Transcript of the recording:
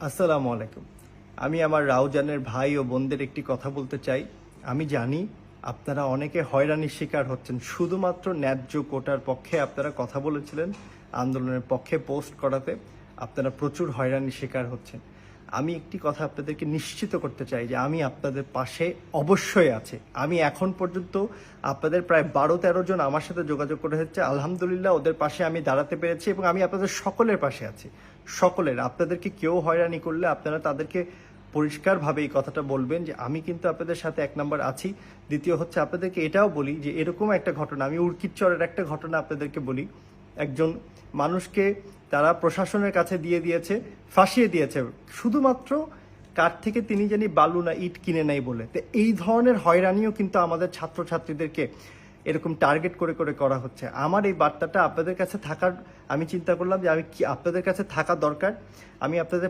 আসসালামু আলাইকুম। আমি আমার রাউজানের ভাই ও বোনদের একটি কথা বলতে চাই। আমি জানি আপনারা অনেকে হয়রানির শিকার হচ্ছেন। শুধুমাত্র ন্যায্য কোটার পক্ষে আপনারা কথা বলেছিলেন, আন্দোলনের পক্ষে পোস্ট করাতে আপনারা প্রচুর হয়রানির শিকার হচ্ছেন। আমি একটি কথা আপনাদেরকে নিশ্চিত করতে চাই যে আমি আপনাদের পাশে অবশ্যই আছি। আমি এখন পর্যন্ত আপনাদের প্রায় ১২-১৩ জন আমার সাথে যোগাযোগ করে হচ্ছে। আলহামদুলিল্লাহ ওদের পাশে আমি দাঁড়াতে পেরেছি এবং আমি আপনাদের সকলের পাশে আছি। সকলের, আপনাদেরকে কেউ হয়রানি করলে আপনারা তাদেরকে পরিষ্কারভাবে এই কথাটা বলবেন যে আমি কিন্তু আপনাদের সাথে ১ নাম্বার আছি। দ্বিতীয় হচ্ছে আপনাদেরকে এটাও বলি যে এরকম একটা ঘটনা, আমি উর্কিচ্চরের একটা ঘটনা আপনাদেরকে বলি। একজন মানুষকে তারা প্রশাসনের কাছে দিয়ে দিয়েছে, ফাঁসিয়ে দিয়েছে শুধুমাত্র কার থেকে তিনি জানি বালু না ইট কিনে নেয় বলে। তো এই ধরনের হয়রানিও কিন্তু আমাদের ছাত্রছাত্রীদেরকে এরকম টার্গেট করে করে করা হচ্ছে। আমার এই বার্তাটা আপনাদের কাছে থাকার, আমি চিন্তা করলাম যে আমি কি আপনাদের কাছে থাকা দরকার। আমি আপনাদের